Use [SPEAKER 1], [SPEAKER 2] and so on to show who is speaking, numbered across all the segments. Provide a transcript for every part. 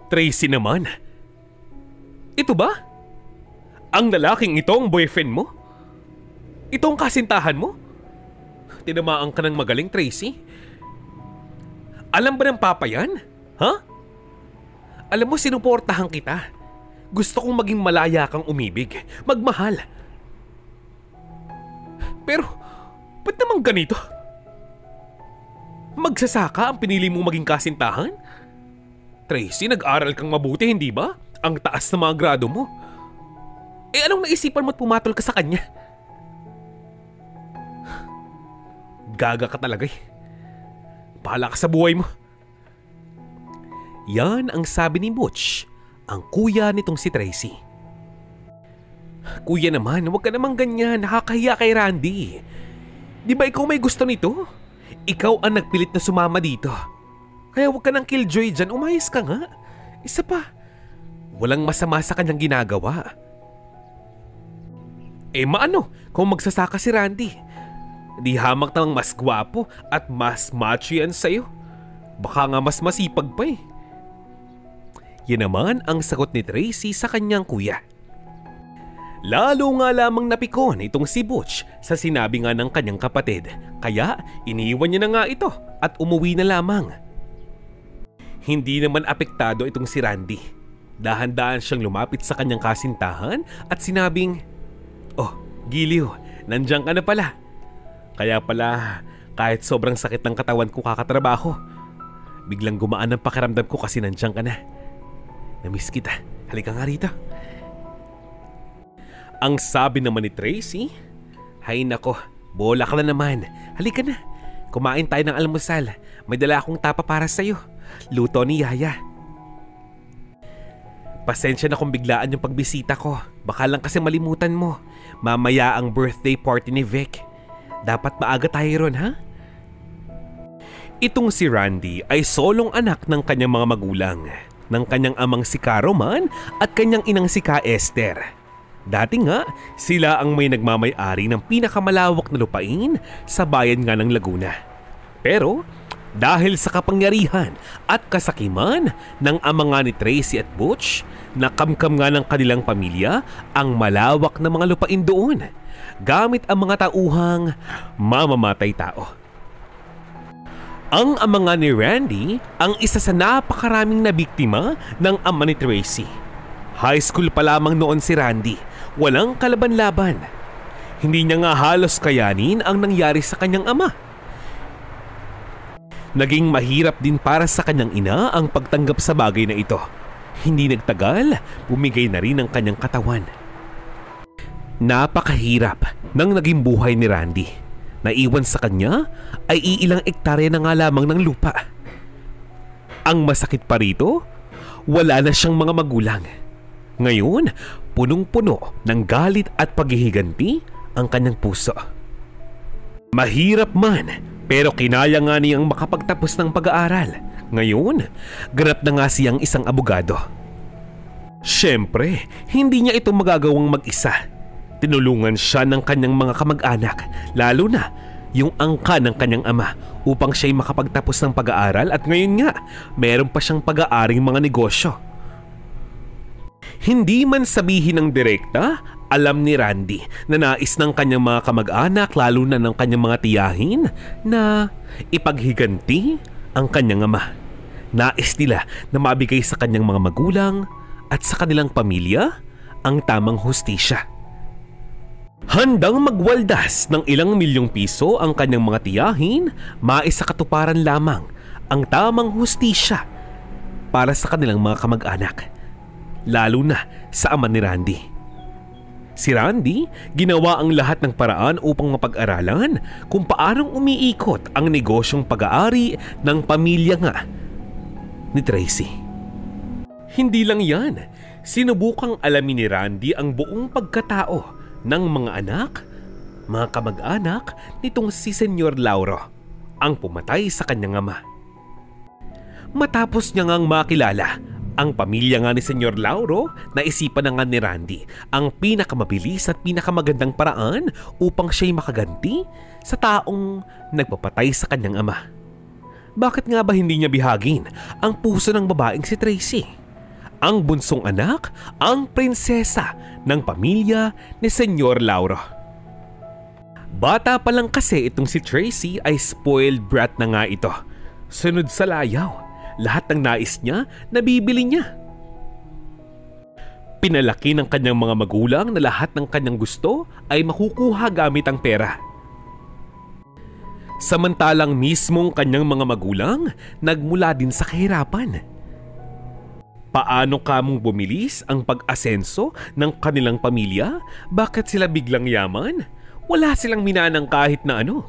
[SPEAKER 1] Tracy naman. Ito ba? Ang lalaking ito ang boyfriend mo? Ito ang kasintahan mo? Tinamaan ka ng magaling, Tracy. Alam ba ng papa yan? Ha? Alam mo, sinuportahan kita. Gusto kong maging malaya kang umibig, magmahal. Pero, ba't naman ganito? Magsasaka ang pinili mong maging kasintahan? Tracy, nag-aral kang mabuti, hindi ba? Ang taas ng mga grado mo. Anong naisipan mo at pumatol ka sa kanya? Gaga ka talaga eh. Bahala ka sa buhay mo. Yan ang sabi ni Butch, ang kuya nitong si Tracy. Kuya naman, huwag ka namang ganyan. Nakakahiya kay Randy. Di ba ikaw may gusto nito? Ikaw ang nagpilit na sumama dito. Kaya huwag ka nang killjoy dyan. Umayos ka nga. Isa pa, walang masama sa kanyang ginagawa. Maano kung magsasaka si Randy? Di hamak namang mas gwapo at mas macho yan sa'yo. Baka nga mas masipag pa eh. Yan naman ang sagot ni Tracy sa kanyang kuya. Lalo nga lamang napikon itong si Butch sa sinabi nga ng kanyang kapatid. Kaya iniwan niya na nga ito at umuwi na lamang. Hindi naman apektado itong si Randy. Dahan-dahan siyang lumapit sa kanyang kasintahan at sinabing, "Oh, Giliw, nandiyan ka na pala. Kaya pala kahit sobrang sakit ng katawan ko kakatrabaho, biglang gumaan ang pakiramdam ko kasi nandiyan ka na. Namiss kita. Halika nga rito." Ang sabi naman ni Tracy, "Hay nako, bola ka na naman. Halika na. Kumain tayo ng almusal. May dala akong tapa para sa'yo. Luto ni Yaya." "Pasensya na kung biglaan yung pagbisita ko. Baka lang kasi malimutan mo. Mamaya ang birthday party ni Vic. Dapat maaga tayo ron, ha?" Itong si Randy ay solong anak ng kanyang mga magulang, ng kanyang amang si Caroman at kanyang inang si Ka Esther. Dati nga, sila ang may nagmamay-ari ng pinakamalawak na lupain sa bayan nga ng Laguna. Pero dahil sa kapangyarihan at kasakiman ng ama nga ni Tracy at Butch, nakamkam nga ng kanilang pamilya ang malawak na mga lupain doon, gamit ang mga tauhang mamamatay tao. Ang ama nga ni Randy ang isa sa napakaraming nabiktima ng ama ni Tracy. High school pa lamang noon si Randy, walang kalaban-laban. Hindi niya nga halos kayanin ang nangyari sa kanyang ama. Naging mahirap din para sa kanyang ina ang pagtanggap sa bagay na ito. Hindi nagtagal, bumigay na rin ang kanyang katawan. Napakahirap ng naging buhay ni Randy. Naiwan sa kanya ay iilang ektarya na nga lamang ng lupa. Ang masakit pa rito, wala na siyang mga magulang. Ngayon, punong-puno ng galit at paghihiganti ang kanyang puso. Mahirap man, pero kinaya nga niyang makapagtapos ng pag-aaral. Ngayon, ganap na nga siyang isang abogado. Siyempre, hindi niya ito magagawang mag-isa. Tinulungan siya ng kanyang mga kamag-anak, lalo na yung angka ng kanyang ama, upang siya'y makapagtapos ng pag-aaral at ngayon nga, meron pa siyang pag-aaring mga negosyo. Hindi man sabihin ng direkta, alam ni Randy na nais ng kanyang mga kamag-anak, lalo na ng kanyang mga tiyahin, na ipaghiganti ang kanyang ama. Nais nila na mabigay sa kanyang mga magulang at sa kanilang pamilya ang tamang hustisya. Handang magwaldas ng ilang milyong piso ang kanyang mga tiyahin, maisakatuparan lamang ang tamang hustisya para sa kanilang mga kamag-anak, lalo na sa ama ni Randy. Si Randy, ginawa ang lahat ng paraan upang mapag-aralan kung paanong umiikot ang negosyong pag-aari ng pamilya nga ni Tracy. Hindi lang yan, sinubukang alamin ni Randy ang buong pagkatao ng mga anak, mga kamag-anak nitong si Senyor Lauro, ang pumatay sa kanyang ama. Matapos niya ngang makilala ang pamilya nga ni Senyor Lauro, naisipan na nga ni Randy ang pinakamabilis at pinakamagandang paraan upang siya'y makaganti sa taong nagpapatay sa kanyang ama. Bakit nga ba hindi niya bihagin ang puso ng babaeng si Tracy? ang bunsong anak, ang prinsesa ng pamilya ni Senyor Lauro. Bata pa lang kasi itong si Tracy ay spoiled brat na nga ito. Sunod sa layaw, lahat ng nais niya, nabibili niya. Pinalaki ng kanyang mga magulang na lahat ng kanyang gusto ay makukuha gamit ang pera. Samantalang mismong kanyang mga magulang nagmula din sa kahirapan. Paano kamong bumilis ang pag-asenso ng kanilang pamilya? Bakit sila biglang yaman? Wala silang minanang kahit na ano.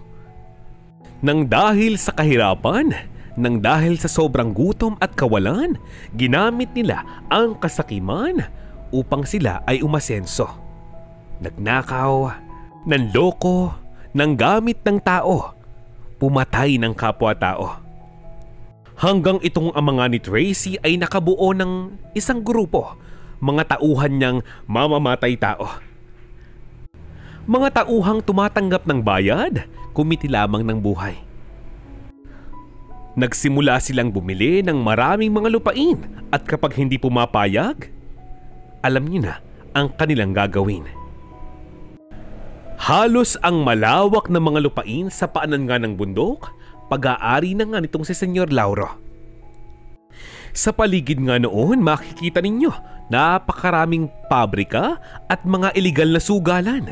[SPEAKER 1] Nang dahil sa kahirapan, nang dahil sa sobrang gutom at kawalan, ginamit nila ang kasakiman upang sila ay umasenso. Nagnakaw, nanloko, nanggamit ng tao, pumatay ng kapwa-tao. Hanggang itong ang mga ni Tracy ay nakabuo ng isang grupo, mga tauhan niyang mamamatay tao. Mga tauhang tumatanggap ng bayad, kumiti lamang ng buhay. Nagsimula silang bumili ng maraming mga lupain at kapag hindi pumapayag, alam niyo na ang kanilang gagawin. Halos ang malawak na mga lupain sa paanan nga ng bundok, pag-aari na nga nitong si Senyor Lauro. Sa paligid nga noon, makikita ninyo napakaraming pabrika at mga iligal na sugalan.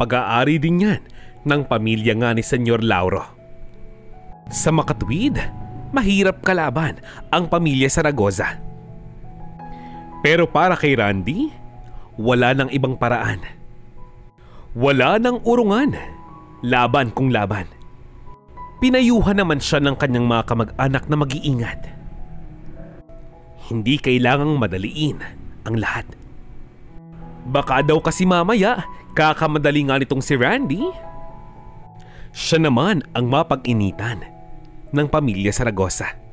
[SPEAKER 1] Pag-aari din yan ng pamilya nga ni Senyor Lauro. Sa makatuwid, mahirap kalaban ang pamilya Zaragoza. Pero para kay Randy, wala nang ibang paraan. Wala nang urungan. Laban kung laban. Pinayuhan naman siya ng kanyang mga kamag-anak na mag-iingat. Hindi kailangang madaliin ang lahat. Baka daw kasi mamaya, kakamadali nga nitong si Randy. Siya naman ang mapag-initan ng pamilya Zaragoza.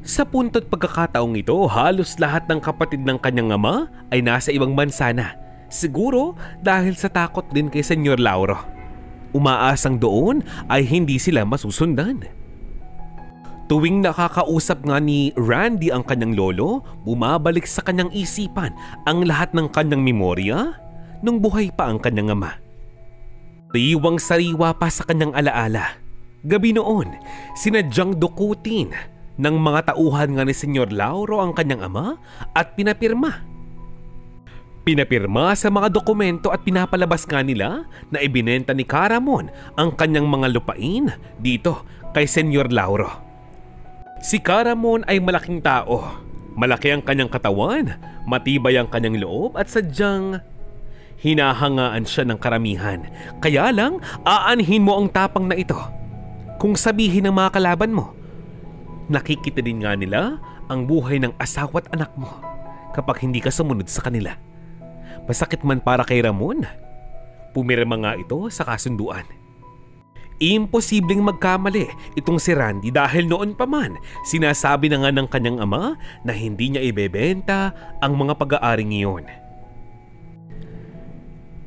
[SPEAKER 1] Sa punto't pagkakataong ito, halos lahat ng kapatid ng kanyang ama ay nasa ibang bansa na. Siguro dahil sa takot din kay Senyor Lauro. Umaasang doon ay hindi sila masusundan. Tuwing nakakausap nga ni Randy ang kanyang lolo, bumabalik sa kanyang isipan ang lahat ng kanyang memorya nung buhay pa ang kanyang ama. Riwang sariwa pa sa kanyang alaala. Gabi noon, sinadyang dukutin ng mga tauhan nga ni Senyor Lauro ang kanyang ama at pinapirma. Pinapirma sa mga dokumento at pinapalabas nga nila na ibinenta ni Caramon ang kanyang mga lupain dito kay Senyor Lauro. Si Caramon ay malaking tao. Malaki ang kanyang katawan, matibay ang kanyang loob at sadyang hinahangaan siya ng karamihan. Kaya lang, aanhin mo ang tapang na ito. Kung sabihin ng mga kalaban mo, nakikita din nga nila ang buhay ng asawa at anak mo kapag hindi ka sumunod sa kanila. Masakit man para kay Ramon, pumirma nga ito sa kasunduan. Imposibleng magkamali itong si Randy dahil noon pa man sinasabi na nga ng kanyang ama na hindi niya ibebenta ang mga pag-aaring iyon.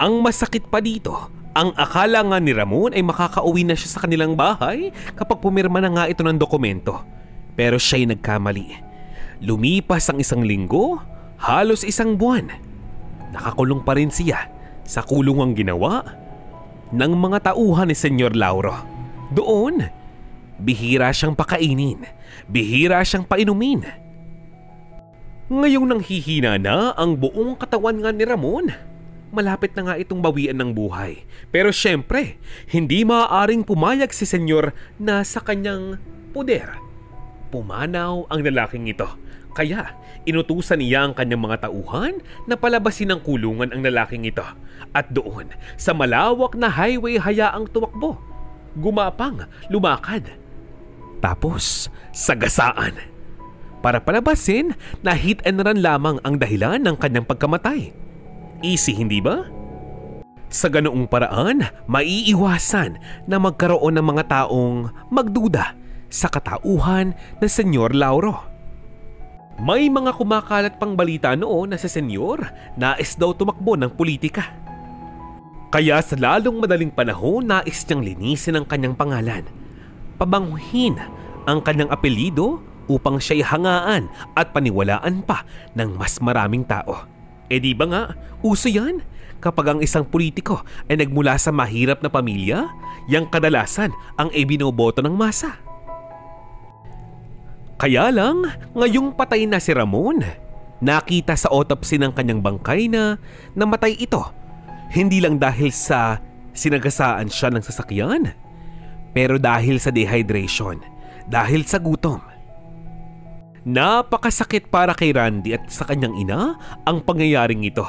[SPEAKER 1] Ang masakit pa dito, ang akala nga ni Ramon ay makakauwi na siya sa kanilang bahay kapag pumirma na nga ito ng dokumento. Pero siya'y nagkamali. Lumipas ang isang linggo, halos isang buwan. Nakakulong pa rin siya sa kulungang ginawa ng mga tauhan ni Senyor Lauro. Doon, bihira siyang pakainin, bihira siyang painumin. Ngayong nanghihina na ang buong katawan nga ni Ramon, malapit na nga itong bawian ng buhay. Pero syempre, hindi maaaring pumayag si Senyor na sa kanyang poder pumanaw ang lalaking ito. Kaya inutusan niya ang kanyang mga tauhan na palabasin ng kulungan ang lalaking ito. At doon, sa malawak na highway hayaang tumakbo, gumapang, lumakad. Tapos, sagasaan. Para palabasin na hit and run lamang ang dahilan ng kanyang pagkamatay. Easy, hindi ba? Sa ganoong paraan, maiiwasan na magkaroon ng mga taong magduda sa katauhan ng Senyor Lauro. May mga kumakalat pang balita noon na si Senyor nais daw tumakbo ng politika. Kaya sa lalong madaling panahon nais niyang linisin ang kanyang pangalan, pabanguhin ang kanyang apelyido upang siya'y hangaan at paniwalaan pa ng mas maraming tao. Di ba nga, uso yan? Kapag ang isang politiko ay nagmula sa mahirap na pamilya, yang kadalasan ang ibinoboto ng masa. Kaya lang, ngayong patay na si Ramon, nakita sa autopsy ng kanyang bangkay na namatay ito. Hindi lang dahil sa sinagasaan siya ng sasakyan, pero dahil sa dehydration, dahil sa gutom. Napakasakit para kay Randy at sa kanyang ina ang pangyayaring ito.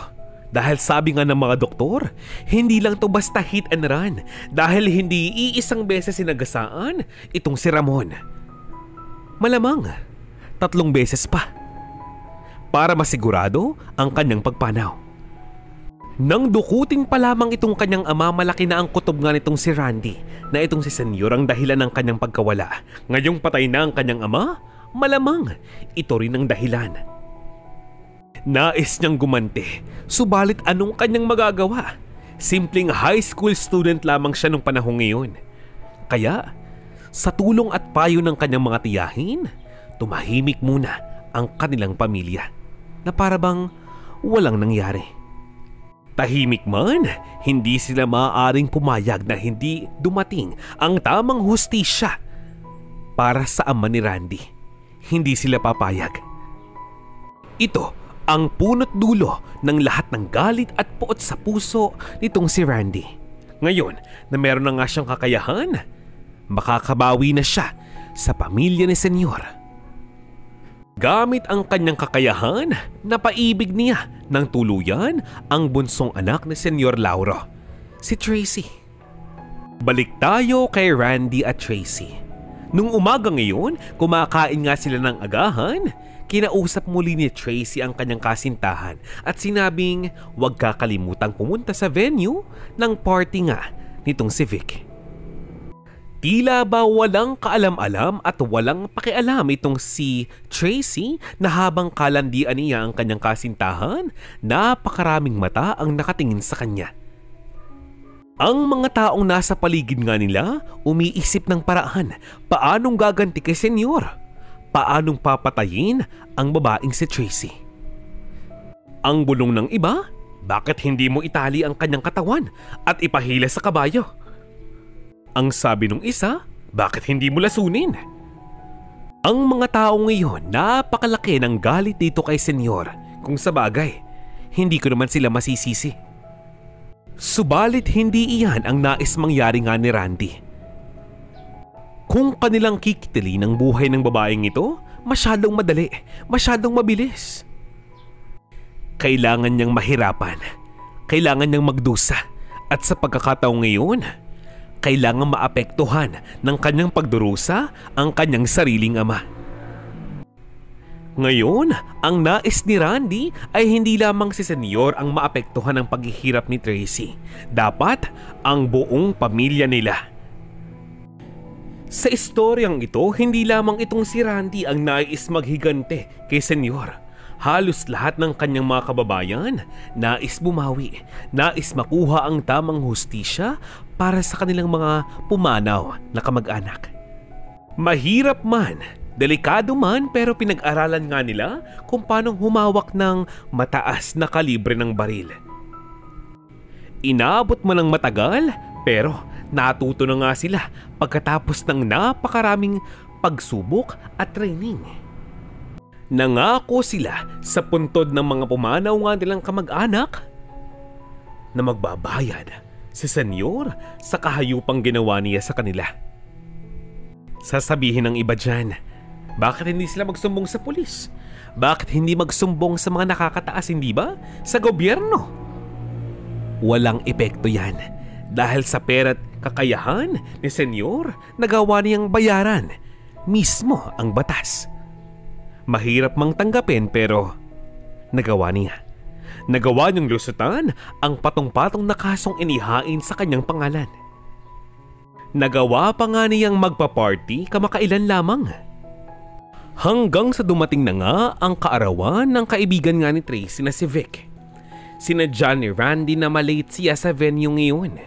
[SPEAKER 1] Dahil sabi nga ng mga doktor, hindi lang to basta hit and run. Dahil hindi iisang beses sinagasaan itong si Ramon. Malamang 3 beses pa. Para masigurado ang kanyang pagpanaw. Nang dukutin pa lamang itong kanyang ama, malaki na ang kutob nga nitong si Randy na itong si Senyor ang dahilan ng kanyang pagkawala. Ngayong patay na ang kanyang ama, malamang ito rin ang dahilan. Nais niyang gumanti, subalit anong kanyang magagawa? Simpleng high school student lamang siya nung panahong iyon. Kaya, sa tulong at payo ng kanyang mga tiyahin, tumahimik muna ang kanilang pamilya na para bang walang nangyari. Tahimik man, hindi sila maaaring pumayag na hindi dumating ang tamang hustisya para sa ama ni Randy. Hindi sila papayag. Ito ang punot dulo ng lahat ng galit at puot sa puso nitong si Randy. Ngayon na meron na nga siyang kakayahan, makakabawi na siya sa pamilya ni Senyor. Gamit ang kanyang kakayahan, napaibig niya ng tuluyan ang bunsong anak ni Senyor Lauro, si Tracy. Balik tayo kay Randy at Tracy. Nung umaga ngayon, kumakain nga sila ng agahan, kinausap muli ni Tracy ang kanyang kasintahan at sinabing huwag kakalimutang pumunta sa venue ng party nga nitong si Vic. Tila ba walang kaalam-alam at walang pakialam itong si Tracy na habang kalandian niya ang kanyang kasintahan, napakaraming mata ang nakatingin sa kanya. Ang mga taong nasa paligid nga nila umiisip ng paraan paanong gaganti kay Senyor, paanong papatayin ang babaeng si Tracy. Ang bulong ng iba, bakit hindi mo itali ang kanyang katawan at ipahila sa kabayo? Ang sabi ng isa, bakit hindi mo lasunin? Ang mga tao ngayon, napakalaki ng galit dito kay Senyor. Kung sa bagay, hindi ko naman sila masisisi. Subalit hindi iyan ang nais mangyari nga ni Randy. Kung kanilang kikitili ng buhay ng babaeng ito, masyadong madali, masyadong mabilis. Kailangan niyang mahirapan, kailangan niyang magdusa, at sa pagkakataong ngayon, kailangan maapektuhan ng kanyang pagdurusa ang kanyang sariling ama. Ngayon, ang nais ni Randy ay hindi lamang si Senyor ang maapektuhan ng paghihirap ni Tracy. Dapat ang buong pamilya nila. Sa istoryang ito, hindi lamang itong si Randy ang nais maghigante kay Senyor. Halos lahat ng kanyang mga kababayan nais bumawi, nais makuha ang tamang hustisya para sa kanilang mga pumanaw na kamag-anak. Mahirap man, delikado man, pero pinag-aralan nga nila kung paano humawak ng mataas na kalibre ng baril. Inaabot man ng matagal, pero natuto na nga sila pagkatapos ng napakaraming pagsubok at training. Nangako sila sa puntod ng mga pumanaw nga nilang kamag-anak na magbabayad si Senyor sa kahayupang ginawa niya sa kanila. Sasabihin ng iba dyan, bakit hindi sila magsumbong sa pulis? Bakit hindi magsumbong sa mga nakakataas, hindi ba? Sa gobyerno? Walang epekto yan dahil sa pera't kakayahan ni Senyor nagawa niyang bayaran mismo ang batas. Mahirap mang tanggapin pero nagawa niya. Nagawa niyang lusutan ang patong-patong na kasong inihain sa kanyang pangalan. Nagawa pa nga niyang magpa-party kamakailan lamang. Hanggang sa dumating na nga ang kaarawan ng kaibigan nga ni Tracy na si Vic. Sinadya ni Randy na malate siya sa venue ngayon.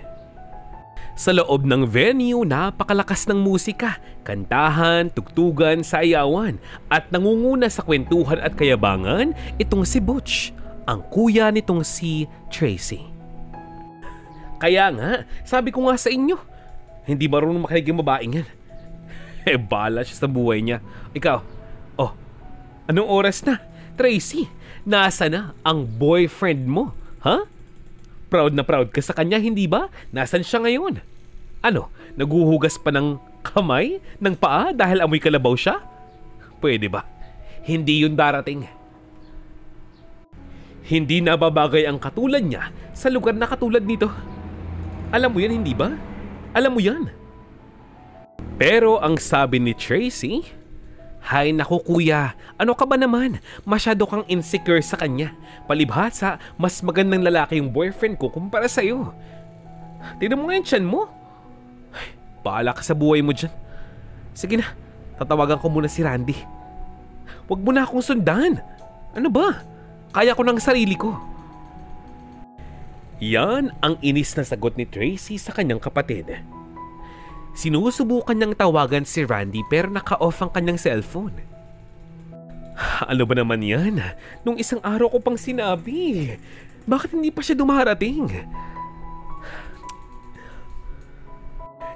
[SPEAKER 1] Sa loob ng venue, napakalakas ng musika, kantahan, tugtugan, sayawan at nangunguna sa kwentuhan at kayabangan itong si Butch, ang kuya nitong si Tracy. Kaya nga, sabi ko nga sa inyo, hindi marunong makinig yung babaeng yan. Bala siya sa buhay niya. Ikaw, anong oras na? Tracy, nasa na ang boyfriend mo? Ha? Proud na proud ka sa kanya, hindi ba? Nasaan siya ngayon? Ano, naguhugas pa ng kamay, ng paa dahil amoy kalabaw siya? Pwede ba? Hindi yun darating. Hindi nababagay ang katulad niya sa lugar na katulad nito. Alam mo yan, hindi ba? Alam mo yan. Pero ang sabi ni Tracy, "Hay naku kuya, ano ka ba naman? Masyado kang insecure sa kanya. Palibhasa, mas magandang lalaki yung boyfriend ko kumpara sa'yo. Tignan mo nga yung tiyan mo. Ay, bahala ka sa buhay mo dyan. Sige na, tatawagan ko muna si Randy. Huwag mo na akong sundan. Ano ba? Kaya ko ng sarili ko." Yan ang inis na sagot ni Tracy sa kanyang kapatid. Sinusubukan niyang tawagan si Randy pero naka-off ang kanyang cellphone. Ano ba naman yan? Nung isang araw ko pang sinabi. Bakit hindi pa siya dumarating?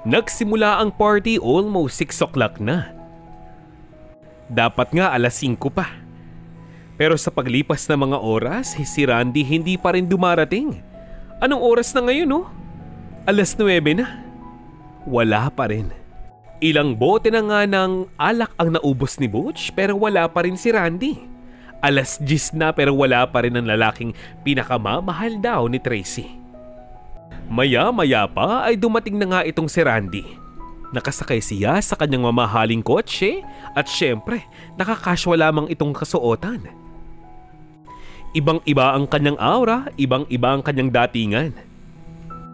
[SPEAKER 1] Nagsimula ang party almost 6 o'clock na. Dapat nga alas 5 pa. Pero sa paglipas ng mga oras, si Randy hindi pa rin dumarating. Anong oras na ngayon, no? Alas 9 na. Wala pa rin. Ilang bote na nga ng alak ang naubos ni Butch pero wala pa rin si Randy. Alas 10 na pero wala pa rin ang lalaking pinakamamahal daw ni Tracy. Maya-maya pa ay dumating na nga itong si Randy. Nakasakay siya sa kanyang mamahaling kotse at syempre nakakaswa lamang itong kasuotan. Ibang-iba ang kanyang aura, ibang-iba ang kanyang datingan.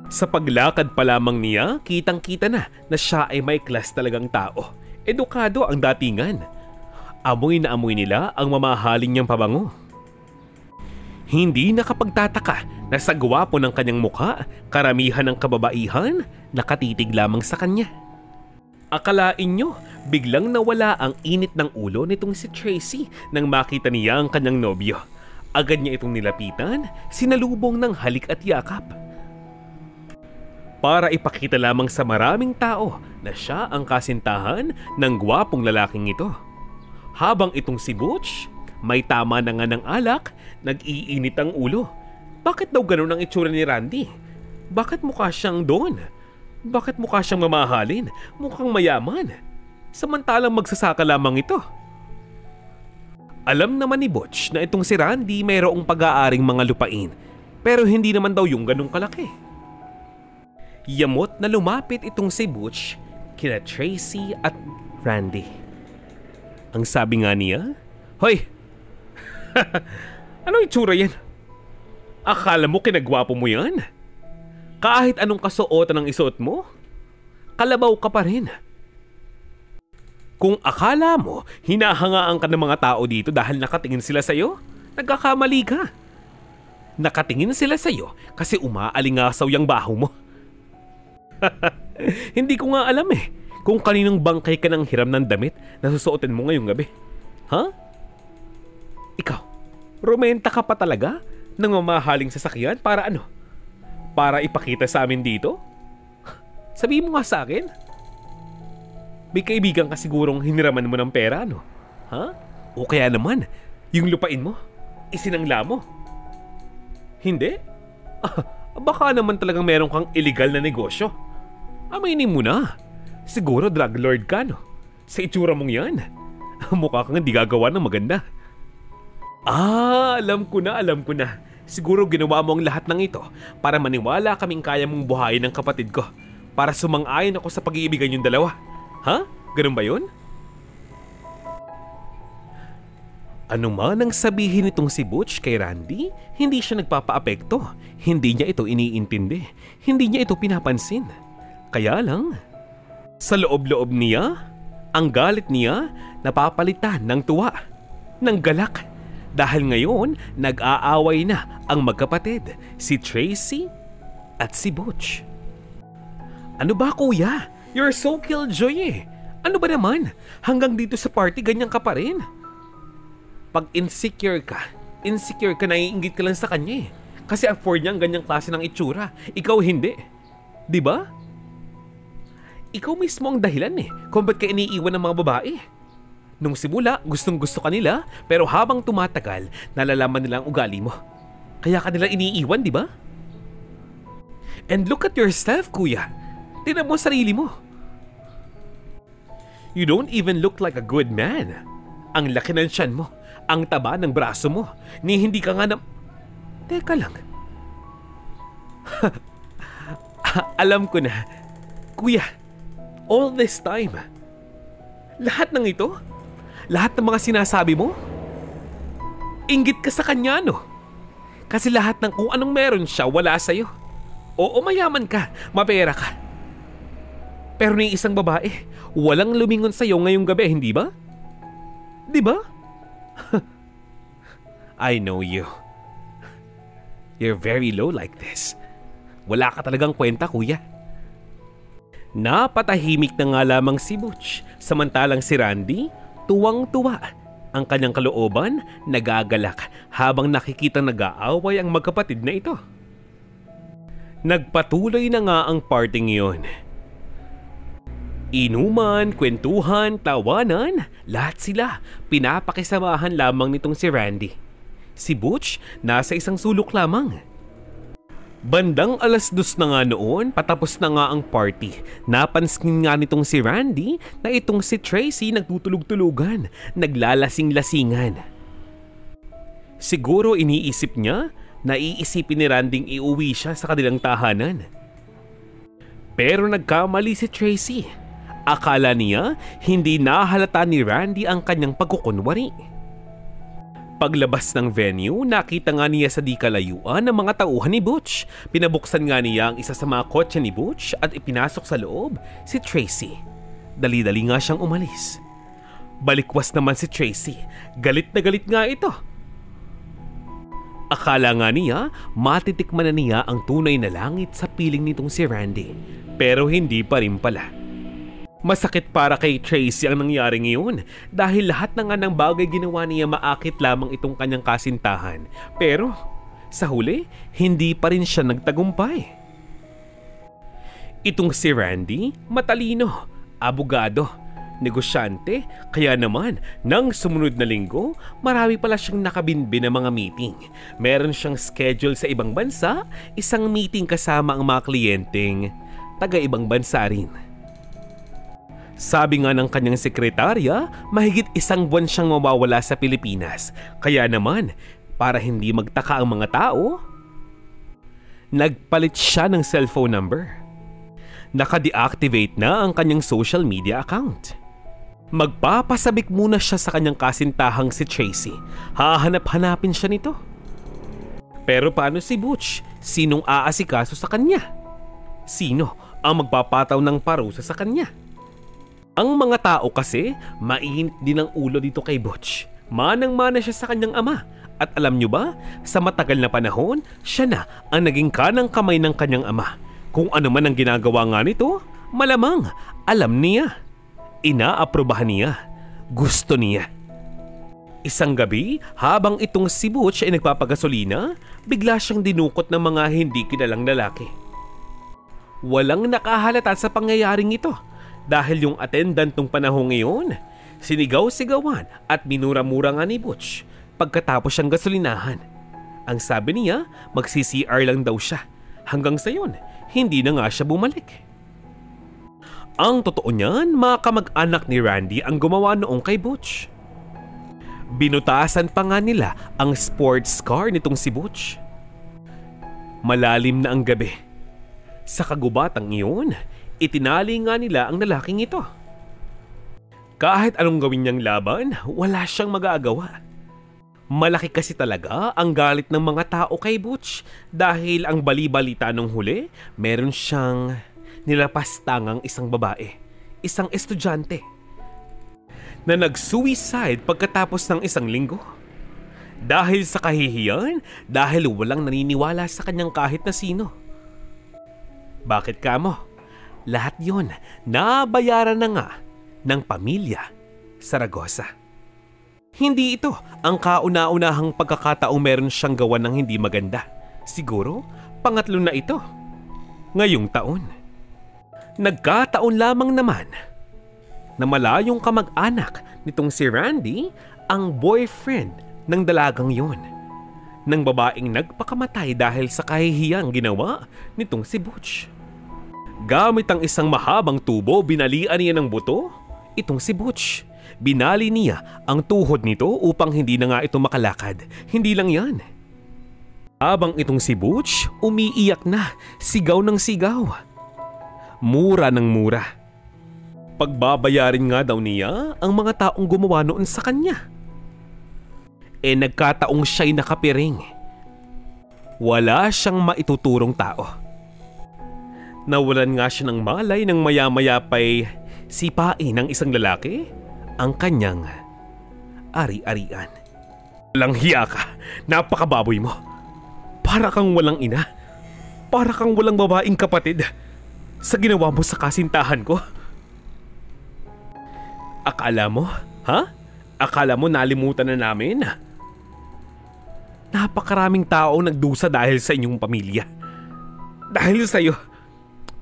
[SPEAKER 1] Sa paglakad pa lamang niya, kitang-kita na siya ay may class talagang tao. Edukado ang datingan. Amoy na amoy nila ang mamahalin niyang pabango. Hindi nakapagtataka na sa gwapo ng kanyang mukha, karamihan ng kababaihan nakatitig lamang sa kanya. Akalain nyo, biglang nawala ang init ng ulo nitong si Tracy nang makita niya ang kanyang nobyo. Agad niya itong nilapitan, sinalubong ng halik at yakap. Para ipakita lamang sa maraming tao na siya ang kasintahan ng gwapong lalaking ito. Habang itong si Butch, may tama na nga ng alak, nag-iinit ang ulo. Bakit daw ganun ang itsura ni Randy? Bakit mukha siyang doon? Bakit mukha siyang mamahalin? Mukhang mayaman. Samantalang magsasaka lamang ito. Alam naman ni Butch na itong si Randy mayroong pag-aaring mga lupain, pero hindi naman daw yung ganung kalaki. Yamot na lumapit itong si Butch kina Tracy at Randy. Ang sabi nga niya, "Hoy! Anong itsura yan? Akala mo kinagwapo mo yan? Kahit anong kasuotan ang isuot mo, kalabaw ka pa rin. Kung akala mo hinahangaan ka ng mga tao dito dahil nakatingin sila sa'yo, nagkakamali ka. Nakatingin sila sa'yo kasi umaalingasaw yung baho mo." Hindi ko nga alam kung kaninong bangkay ka ng hiram ng damit na susuotin mo ngayong gabi. Ha? Ikaw, rumenta ka pa talaga ng mamahaling sasakyan para ano? Para ipakita sa amin dito? Sabihin mo nga sa akin. May kaibigan ka sigurong hiniraman mo ng pera, no? Ha? O kaya naman, yung lupain mo, isinangla mo. Hindi? Baka naman talagang meron kang illegal na negosyo. Aminin mo na. Siguro drug lord ka, no? Sa itsura mong yan. Mukha kang hindi gagawa ng maganda. Alam ko na. Siguro ginawa mo ang lahat ng ito para maniwala kaming kaya mong buhayin ng kapatid ko. Para sumang-ayon ako sa pag-iibigan yung dalawa. Ha? Ganun ba yun? Ano man ang sabihin nitong si Butch kay Randy, hindi siya nagpapaapekto. Hindi niya ito iniintindi. Hindi niya ito pinapansin. Kaya lang, sa loob-loob niya, ang galit niya napapalitan ng tuwa, ng galak. Dahil ngayon, nag-aaway na ang magkapatid, si Tracy at si Butch. Ano ba kuya? You're so killjoy eh. Ano ba naman? Hanggang dito sa party ganyan ka pa rin. Pag insecure ka, naiinggit ka lang sa kanya eh. Kasi afford niya ang ganyang klase ng itsura. Ikaw hindi. Di ba? Ikaw mismo ang dahilan eh kung ba't ka iniiwan ng mga babae. Nung simula, gustong gusto ka nila, pero habang tumatagal, nalalaman nila ang ugali mo. Kaya ka nila iniiwan, di ba? And look at yourself, kuya. Tingnan mo sarili mo. You don't even look like a good man. Ang laki ng tiyan mo, ang taba ng braso mo, ni hindi ka nga na... Teka lang. Alam ko na. Kuya, all this time, lahat ng ito, lahat ng mga sinasabi mo, inggit ka sa kanya, no? Kasi lahat ng kung anong meron siya, wala sa'yo. Oo, mayaman ka, mapera ka. Pero ni isang babae, walang lumingon sa'yo ngayong gabi, hindi ba? Di ba? I know you. You're very low like this. Wala ka talagang kwenta, kuya. Napatahimik na nga lamang si Butch, samantalang si Randy, tuwang-tuwa. Ang kanyang kalooban nagagalak habang nakikitang nag-aaway ang magkapatid na ito. Nagpatuloy na nga ang parting iyon. Inuman, kwentuhan, tawanan, lahat sila pinapakisamahan lamang nitong si Randy. Si Butch nasa isang sulok lamang. Bandang 2:00 na nga noon, patapos na nga ang party. Napansin nga nitong si Randy na itong si Tracy nagtutulog-tulugan, naglalasing-lasingan. Siguro iniisip niya na iisipin ni Randy iuwi siya sa kanilang tahanan. Pero nagkamali si Tracy. Akala niya hindi nahalata ni Randy ang kanyang pagkukunwari. Paglabas ng venue, nakita nga niya sa di kalayuan ng mga tauhan ni Butch. Pinabuksan nga niya ang isa sa mga kotse ni Butch at ipinasok sa loob si Tracy. Dali-dali nga siyang umalis. Balikwas naman si Tracy. Galit na galit nga ito. Akala nga niya, matitikman na niya ang tunay na langit sa piling nitong si Randy. Pero hindi pa rin pala. Masakit para kay Tracy ang nangyari ngayon dahil lahat na nga ng bagay ginawa niya maakit lamang itong kanyang kasintahan. Pero sa huli, hindi pa rin siya nagtagumpay. Itong si Randy, matalino, abogado, negosyante, kaya naman nang sumunod na linggo, marami pala siyang nakabinbin na mga meeting. Meron siyang schedule sa ibang bansa, isang meeting kasama ang mga kliyenteng taga-ibang bansa rin. Sabi nga ng kanyang sekretarya, mahigit 1 buwan siyang mawawala sa Pilipinas. Kaya naman, para hindi magtaka ang mga tao, nagpalit siya ng cellphone number. Naka-deactivate na ang kanyang social media account. Magpapasabik muna siya sa kanyang kasintahang si Tracy. Hahanap-hanapin siya nito. Pero paano si Butch? Sinong aasikaso sa kanya? Sino ang magpapataw ng parusa sa kanya? Ang mga tao kasi, mainit din ang ulo dito kay Butch. Manang-mana siya sa kanyang ama. At alam nyo ba, sa matagal na panahon, siya na ang naging kanang kamay ng kanyang ama. Kung ano man ang ginagawa nga nito, malamang alam niya. Inaaprobahan niya. Gusto niya. Isang gabi, habang itong si Butch ay nagpapagasolina, bigla siyang dinukot ng mga hindi kilalang lalaki. Walang nakahalata sa pangyayaring ito. Dahil yung attendant nung panahon ngayon, sinigaw-sigawan at minura-mura nga ni Butch pagkatapos siyang gasolinahan. Ang sabi niya, magsi-CR lang daw siya. Hanggang sa yun, hindi na nga siya bumalik. Ang totoo niyan, mga kamag-anak ni Randy ang gumawa noong kay Butch. Binutasan pa nga nila ang sports car nitong si Butch. Malalim na ang gabi. Sa kagubatang iyon, itinali nga nila ang lalaking ito. Kahit anong gawin niyang laban, wala siyang magagawa. Malaki kasi talaga ang galit ng mga tao kay Butch dahil ang bali-balita nung huli, meron siyang nilapastangang isang babae, isang estudyante, na nag-suicide pagkatapos ng 1 linggo. Dahil sa kahihiyan, dahil walang naniniwala sa kanyang kahit na sino. Bakit kamo? Lahat yon nabayaran na nga ng pamilya Saragosa. Hindi ito ang kauna-unahang pagkakataong meron siyang gawa ng hindi maganda. Siguro, pangatlo na ito. Ngayong taon. Nagkataon lamang naman na malayong kamag-anak nitong si Randy ang boyfriend ng dalagang yon. Ng babaeng nagpakamatay dahil sa kahihiyang ginawa nitong si Butch. Gamit ang isang mahabang tubo, binalian niya ng buto itong si Butch. Binali niya ang tuhod nito upang hindi na nga ito makalakad. Hindi lang yan. Habang itong si Butch, umiiyak na, sigaw ng sigaw. Mura ng mura. Pagbabayarin nga daw niya ang mga taong gumawa noon sa kanya. Nagkataong siya'y nakapiring. Wala siyang maituturong tao. Nawalan nga siya ng malay nang maya-maya pa'y sipain ng isang lalaki ang kanyang ari-arian. Walang hiya ka, napakababoy mo. Para kang walang ina. Para kang walang babaeng kapatid sa ginawa mo sa kasintahan ko. Akala mo, ha? Akala mo nalimutan na namin? Napakaraming tao nagdusa dahil sa inyong pamilya. Dahil sa iyo.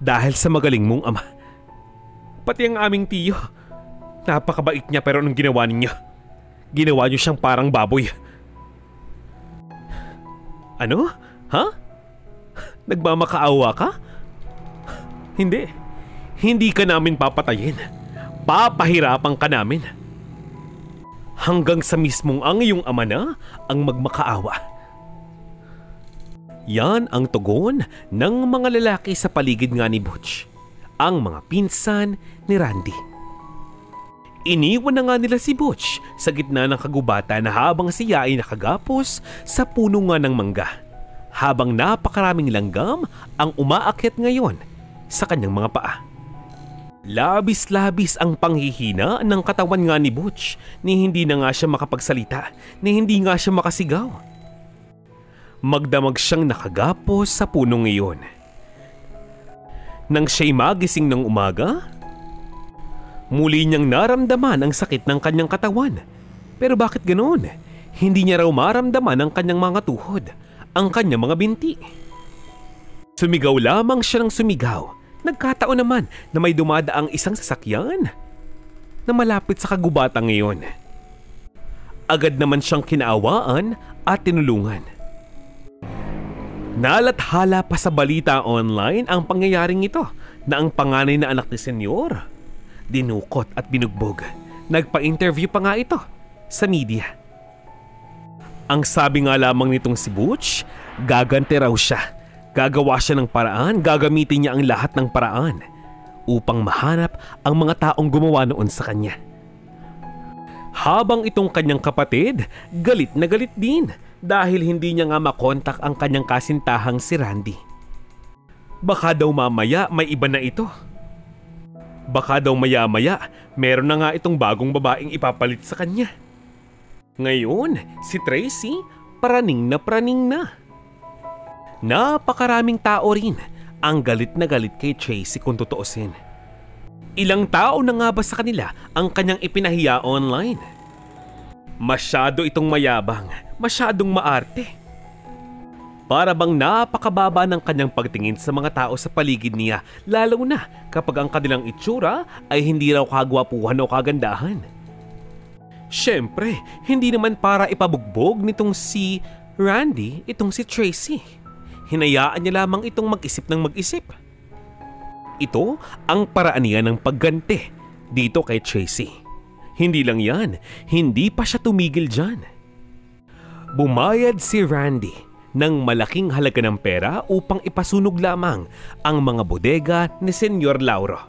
[SPEAKER 1] Dahil sa magaling mong ama. Pati ang aming tiyo. Napakabait niya pero anong ginawa ninyo? Ginawa niyo siyang parang baboy. Ano? Ha? Nagmamakaawa ka? Hindi. Hindi ka namin papatayin. Papahirapan ka namin. Hanggang sa mismong ang iyong ama na ang magmakaawa. Yan ang tugon ng mga lalaki sa paligid nga ni Butch. Ang mga pinsan ni Randy. Iniwan na nga nila si Butch sa gitna ng kagubatan na habang siya ay nakagapos sa puno nga ng mangga. Habang napakaraming langgam ang umaakyat ngayon sa kanyang mga paa. Labis-labis ang panghihina ng katawan nga ni Butch ni hindi na nga siya makapagsalita, ni hindi nga siya makasigaw. Magdamag siyang nakagapos sa puno ngayon. Nang siya'y magising ng umaga, muli niyang naramdaman ang sakit ng kanyang katawan. Pero bakit ganoon? Hindi niya raw maramdaman ang kanyang mga tuhod, ang kanyang mga binti. Sumigaw lamang siya ng sumigaw. Nagkataon naman na may dumadaang isang sasakyan na malapit sa kagubatan ngayon. Agad naman siyang kinaawaan at tinulungan. Nalathala pa sa balita online ang pangyayaring ito na ang panganay na anak ni Senyor dinukot at binugbog. Nagpa-interview pa nga ito sa media. Ang sabi nga lamang nitong si Butch, gaganti raw siya. Gagawa siya ng paraan, gagamitin niya ang lahat ng paraan upang mahanap ang mga taong gumawa noon sa kanya. Habang itong kanyang kapatid, galit na galit din dahil hindi niya nga makontak ang kanyang kasintahang si Randy. Baka daw mamaya may iba na ito. Baka daw maya-maya meron na nga itong bagong babaeng ipapalit sa kanya. Ngayon, si Tracy praning na. Napakaraming tao rin ang galit na galit kay Tracy kung tutuusin. Ilang tao na nga ba sa kanila ang kanyang ipinahiya online? Masyado itong mayabang, masyadong maarte. Para bang napakababa ng kanyang pagtingin sa mga tao sa paligid niya, lalo na kapag ang kanilang itsura ay hindi raw kagwapuhan o kagandahan. Siyempre, hindi naman para ipabugbog nitong si Randy itong si Tracy. Hinayaan niya lamang itong mag-isip ng mag-isip. Ito ang paraan niya ng pagganti dito kay Tracy. Hindi lang yan, hindi pa siya tumigil dyan. Bumayad si Randy ng malaking halaga ng pera upang ipasunog lamang ang mga bodega ni Senyor Lauro.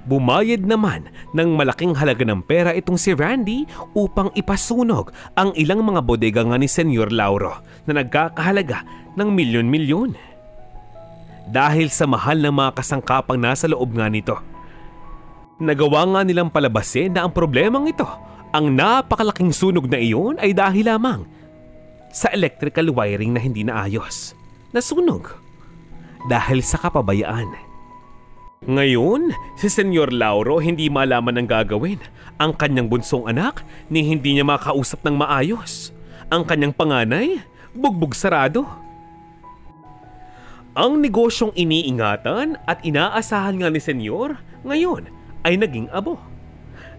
[SPEAKER 1] Bumayad naman ng malaking halaga ng pera itong si Randy upang ipasunog ang ilang mga bodega nga ni Senyor Lauro na nagkakahalaga ng milyon-milyon. Dahil sa mahal ng mga kasangkapang nasa loob nga nito. Nagawa nga nilang palabasin na ang problemang ito, ang napakalaking sunog na iyon ay dahil lamang sa electrical wiring na hindi naayos. Nasunog dahil sa kapabayaan. Ngayon, si Senyor Lauro hindi malaman ang gagawin. Ang kanyang bunsong anak ni hindi niya makausap ng maayos. Ang kanyang panganay, bugbog sarado. Ang negosyong iniingatan at inaasahan nga ni Senyor ngayon ay naging abo.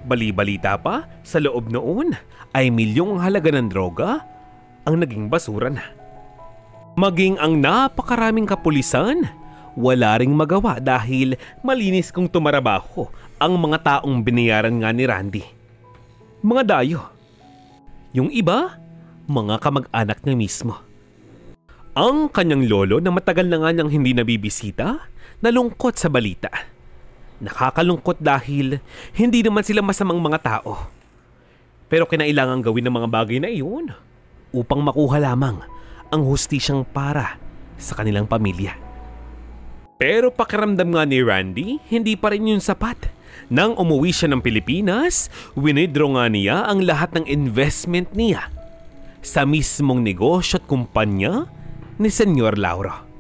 [SPEAKER 1] Bali-balita pa, sa loob noon ay milyong halaga ng droga ang naging basura na. Maging ang napakaraming kapulisan, wala ring magawa dahil malinis kong tumarabaho ang mga taong binayaran nga ni Randy. Mga dayo. Yung iba, mga kamag-anak niya mismo. Ang kanyang lolo na matagal na nga niyang hindi nabibisita, nalungkot sa balita. Nakakalungkot dahil hindi naman sila masamang mga tao. Pero kinailangan gawin ng mga bagay na iyon upang makuha lamang ang hustisyang para sa kanilang pamilya. Pero pakiramdam nga ni Randy, hindi pa rin yun sapat. Nang umuwi siya ng Pilipinas, winidraw nga niya ang lahat ng investment niya sa mismong negosyo at kumpanya ni Senyor Lauro.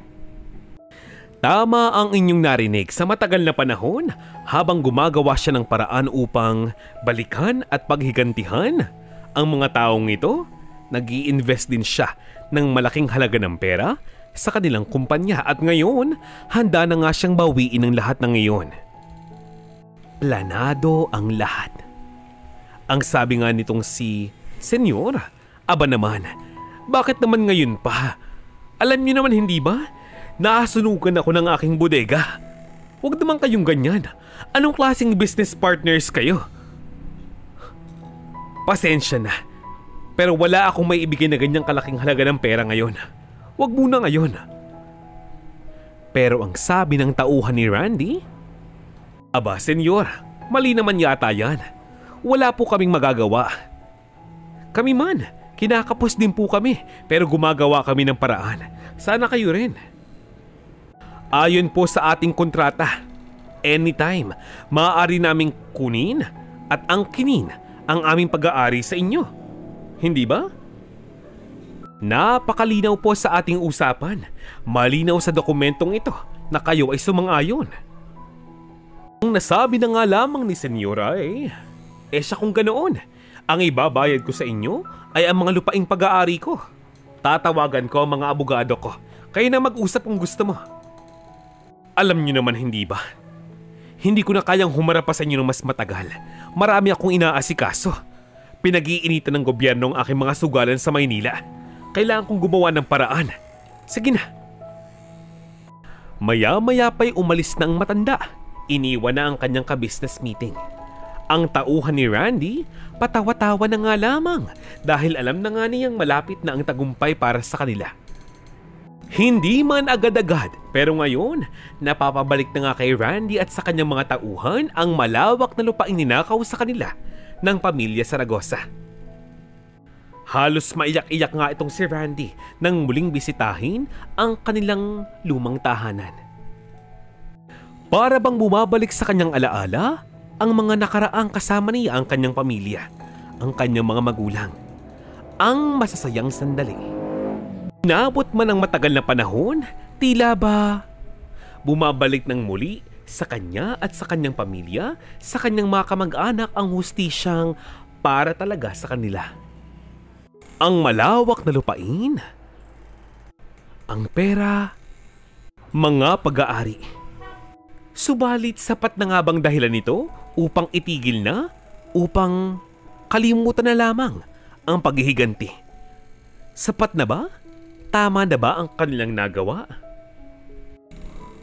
[SPEAKER 1] Tama ang inyong narinig, sa matagal na panahon habang gumagawa siya ng paraan upang balikan at paghigantihan ang mga taong ito, nag-i-invest din siya ng malaking halaga ng pera sa kanilang kumpanya at ngayon handa na nga siyang bawiin ang lahat ng iyon. Planado ang lahat. Ang sabi nga nitong si Senyor, aba naman, bakit naman ngayon pa? Alam niyo naman hindi ba? Naasunugan ako ng aking bodega. Huwag naman kayong ganyan. Anong klaseng business partners kayo? Pasensya na. Pero wala akong may ibigay na ganyang kalaking halaga ng pera ngayon. Huwag muna ngayon. Pero ang sabi ng tauhan ni Randy, aba senyor, mali naman yata yan. Wala po kaming magagawa. Kami man, kinakapos din po kami pero gumagawa kami ng paraan. Sana kayo rin. Ayon po sa ating kontrata, anytime, maaari naming kunin at angkinin ang aming pag-aari sa inyo. Hindi ba? Napakalinaw po sa ating usapan. Malinaw sa dokumentong ito na kayo ay sumang-ayon. Ang nasabi na nga lamang ni Senyora ay, siya kung ganoon, ang ibabayad ko sa inyo ay ang mga lupaing pag-aari ko. Tatawagan ko ang mga abogado ko. Kayo na mag-usap kung gusto mo. Alam niyo naman hindi ba? Hindi ko na kayang humarap pa sa inyo ng mas matagal. Marami akong inaasikaso. Pinag-iinitan ng gobyerno ang aking mga sugalan sa Maynila. Kailangan kong gumawa ng paraan. Sige na. Maya-maya pa'y umalis na ang matanda. Iniwan na ang kanyang ka-business meeting. Ang tauhan ni Randy, patawa-tawa na nga lamang dahil alam na nga niyang malapit na ang tagumpay para sa kanila. Hindi man agad-agad, pero ngayon, napapabalik na nga kay Randy at sa kanyang mga tauhan ang malawak na lupaing ninakaw sa kanila ng pamilya Saragosa. Halos maiyak-iyak nga itong si Randy nang muling bisitahin ang kanilang lumang tahanan. Para bang bumabalik sa kanyang alaala ang mga nakaraang kasama niya ang kanyang pamilya, ang kanyang mga magulang, ang masasayang sandali. Inabot man ang matagal na panahon, tila ba bumabalik ng muli sa kanya at sa kanyang pamilya, sa kanyang mga kamag-anak ang hustisyang para talaga sa kanila. Ang malawak na lupain, ang pera, mga pag-aari. Subalit sapat na nga bang dahilan nito upang itigil na, upang kalimutan na lamang ang paghihiganti? Sapat na ba? Tama na ba ang kanilang nagawa?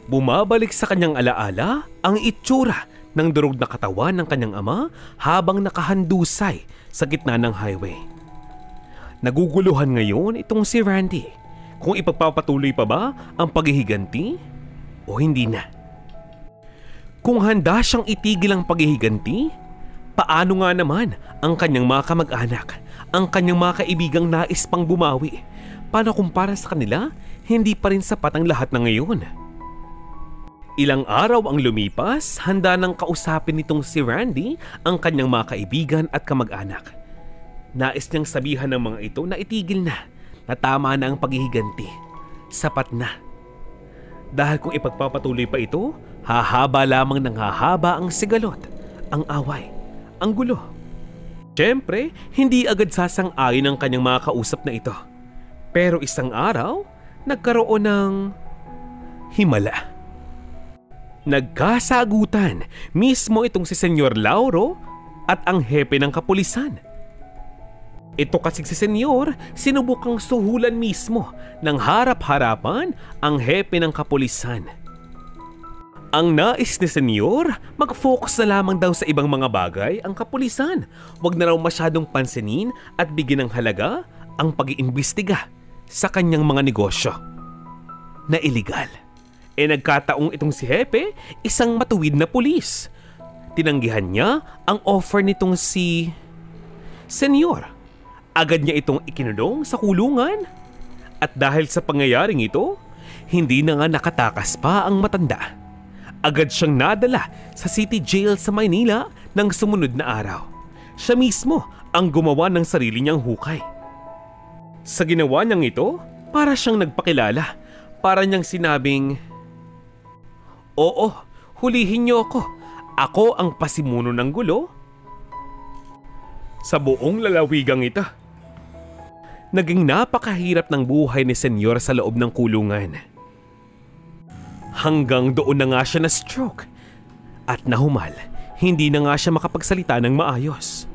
[SPEAKER 1] Bumabalik sa kanyang alaala ang itsura ng durog na katawan ng kanyang ama habang nakahandusay sa gitna ng highway. Naguguluhan ngayon itong si Randy kung ipagpapatuloy pa ba ang paghihiganti o hindi na. Kung handa siyang itigil ang paghihiganti, paano nga naman ang kanyang mga kamag-anak, ang kanyang mga kaibigang nais pang bumawi? Paano kung para sa kanila, hindi pa rin sapat ang lahat na ngayon? Ilang araw ang lumipas, handa nang kausapin nitong si Randy ang kanyang mga kaibigan at kamag-anak. Nais niyang sabihan ng mga ito na itigil na tama na ang paghihiganti. Sapat na. Dahil kung ipagpapatuloy pa ito, Hahaba lamang ng hahaba ang sigalot, ang away, ang gulo. Siyempre, hindi agad sasang-ayon ang kanyang mga kausap na ito. Pero isang araw, nagkaroon ng himala. Nagkasagutan mismo itong si Senyor Lauro at ang hepe ng kapulisan. Ito kasi si Senyor, sinubukang suhulan mismo ng harap-harapan ang hepe ng kapulisan. Ang nais ni Senyor, mag-focus na lamang daw sa ibang mga bagay ang kapulisan. Huwag na raw masyadong pansinin at bigyan ng halaga ang pag-iimbestiga sa kanyang mga negosyo na iligal. Nagkataong itong si Hepe, isang matuwid na pulis. Tinanggihan niya ang offer nitong si Senyor. Agad niya itong ikinulong sa kulungan. At dahil sa pangyayaring ito, hindi na nga nakatakas pa ang matanda. Agad siyang nadala sa City Jail sa Maynila ng sumunod na araw. Siya mismo ang gumawa ng sarili niyang hukay. Sa ginawa niyang ito, para siyang nagpakilala. Para niyang sinabing, "Oo, hulihin niyo ako. Ako ang pasimuno ng gulo sa buong lalawigang ito." Naging napakahirap ng buhay ni Senyor sa loob ng kulungan. Hanggang doon na nga siya na stroke at nahumal, hindi na nga siya makapagsalita ng maayos.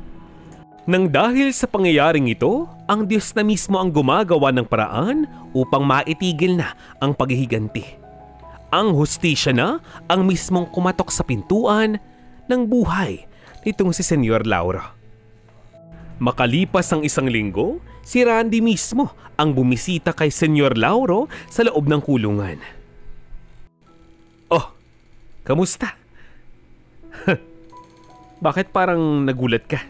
[SPEAKER 1] Nang dahil sa pangyayaring ito, ang Diyos na mismo ang gumagawa ng paraan upang maitigil na ang paghihiganti. Ang hustisya na ang mismong kumatok sa pintuan ng buhay nitong si Senyor Lauro. Makalipas ang isang linggo, si Randy mismo ang bumisita kay Senyor Lauro sa loob ng kulungan. "Oh, kamusta? Bakit parang nagulat ka?"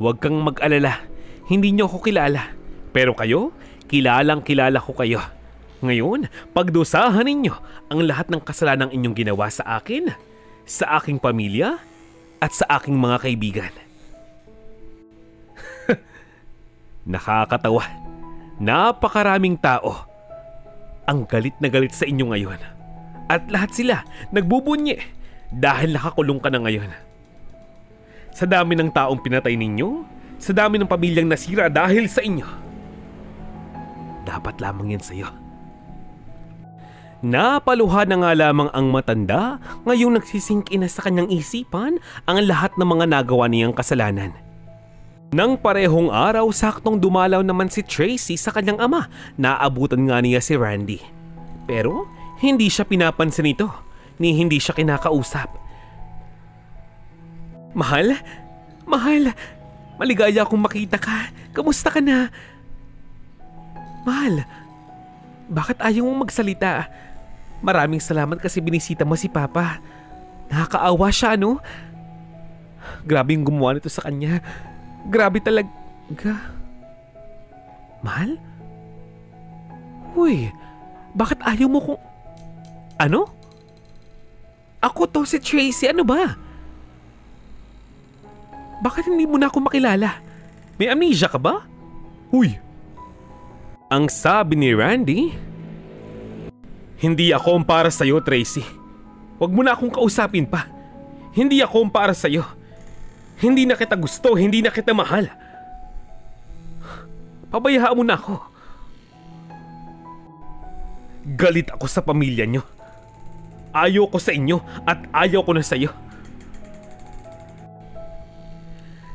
[SPEAKER 1] "Huwag kang mag-alala, hindi niyo ako kilala. Pero kayo, kilalang kilala ko kayo. Ngayon, pagdusahan ninyo ang lahat ng kasalanang inyong ginawa sa akin, sa aking pamilya, at sa aking mga kaibigan." Nakakatawa. Napakaraming tao ang galit na galit sa inyo ngayon. At lahat sila nagbubunyi dahil nakakulong ka na ngayon. Sa dami ng taong pinatay ninyo, sa dami ng pamilyang nasira dahil sa inyo, dapat lamang yan sa iyo. Napaluha na nga lamang ang matanda, ngayong nagsisink na sa kanyang isipan ang lahat ng mga nagawa niyang kasalanan. Nang parehong araw, saktong dumalaw naman si Tracy sa kanyang ama. Naabutan nga niya si Randy. Pero hindi siya pinapansin nito, ni hindi siya kinakausap. Mahal, maligaya akong makita ka. Kamusta ka na?" "Mahal, bakit ayaw mong magsalita? Maraming salamat kasi binisita mo si Papa. Nakakaawa siya, ano? Grabe yung gumawa nito sa kanya. Grabe talaga." "Mahal? Uy, bakit ayaw mo kung..." "Ano? Ako to, si Tracy, ano ba? Bakit hindi mo na ako makilala? May amnesia ka ba?" "Uy!" Ang sabi ni Randy, "Hindi ako ang para sa'yo, Tracy. Huwag mo na akong kausapin pa. Hindi ako ang para sa'yo. Hindi na kita gusto, hindi na kita mahal. Pabayaan mo na ako. Galit ako sa pamilya nyo. Ayaw ko sa inyo at ayaw ko na sa iyo."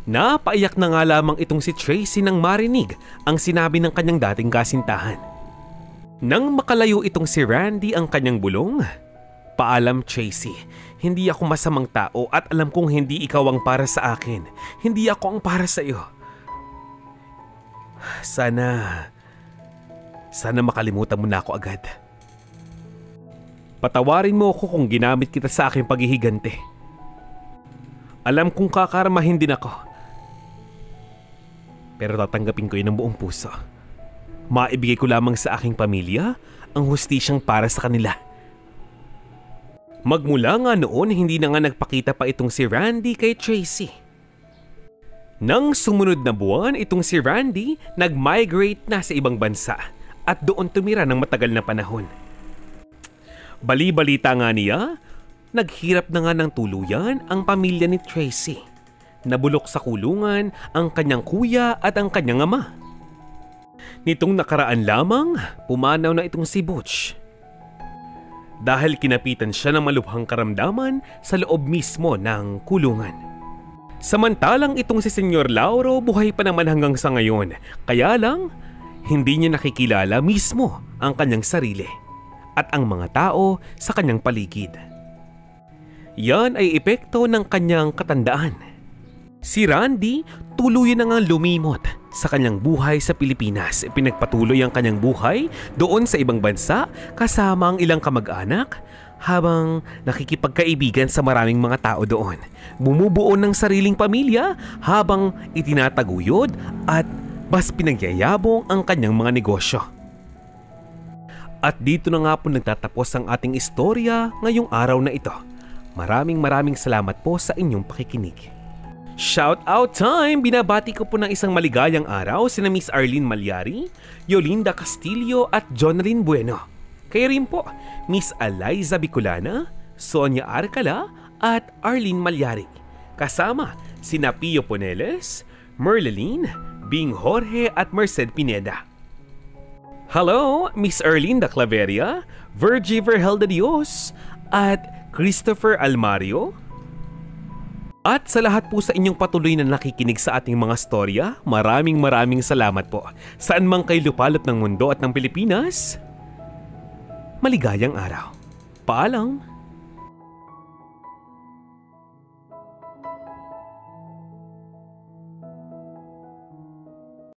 [SPEAKER 1] Napaiyak na nga lamang itong si Tracy nang marinig ang sinabi ng kanyang dating kasintahan. Nang makalayo itong si Randy ang kanyang bulong, "Paalam, Tracy. Hindi ako masamang tao at alam kong hindi ikaw ang para sa akin. Hindi ako ang para sa iyo. Sana makalimutan mo na ako agad. Patawarin mo ako kung ginamit kita sa aking paghihiganti. Alam kong kakarmahin din ako. Pero tatanggapin ko yun ng buong puso. Maibigay ko lamang sa aking pamilya ang hustisyang para sa kanila." Magmula nga noon, hindi na nga nagpakita pa itong si Randy kay Tracy. Nang sumunod na buwan, itong si Randy nag-migrate na sa ibang bansa at doon tumira ng matagal na panahon. Bali-balita nga niya, naghirap na nga ng tuluyan ang pamilya ni Tracy. Nabulok sa kulungan ang kanyang kuya at ang kanyang ama. Nitong nakaraan lamang, pumanaw na itong si Butch. Dahil kinapitan siya ng malubhang karamdaman sa loob mismo ng kulungan. Samantalang itong si Senyor Lauro buhay pa naman hanggang sa ngayon. Kaya lang, hindi niya nakikilala mismo ang kanyang sarili at ang mga tao sa kanyang paligid. Yan ay epekto ng kanyang katandaan. Si Randy tuluyan na nga lumimot sa kanyang buhay sa Pilipinas. Pinagpatuloy ang kanyang buhay doon sa ibang bansa kasama ang ilang kamag-anak habang nakikipagkaibigan sa maraming mga tao doon. Bumubuo ng sariling pamilya habang itinataguyod at mas pinagyayabong ang kanyang mga negosyo. At dito na nga po nagtatapos ang ating istorya ngayong araw na ito. Maraming salamat po sa inyong pakikinig. Shout out time! Binabati ko po ng isang maligayang araw sina Miss Arlene Malyari, Yolinda Castillo at Jonalyn Bueno. Kayo rin po, Miss Eliza Bicolana, Sonia Arcala at Arlene Malyari. Kasama sina Pio Poneles, Merleline, Bing Jorge at Merced Pineda. Hello, Miss Erlinda Claveria, Virgie Verhelda Dios at Christopher Almario. At sa lahat po sa inyong patuloy na nakikinig sa ating mga storya, maraming salamat po. Saan mang kayo lupalot ng mundo at ng Pilipinas, maligayang araw. Paalam!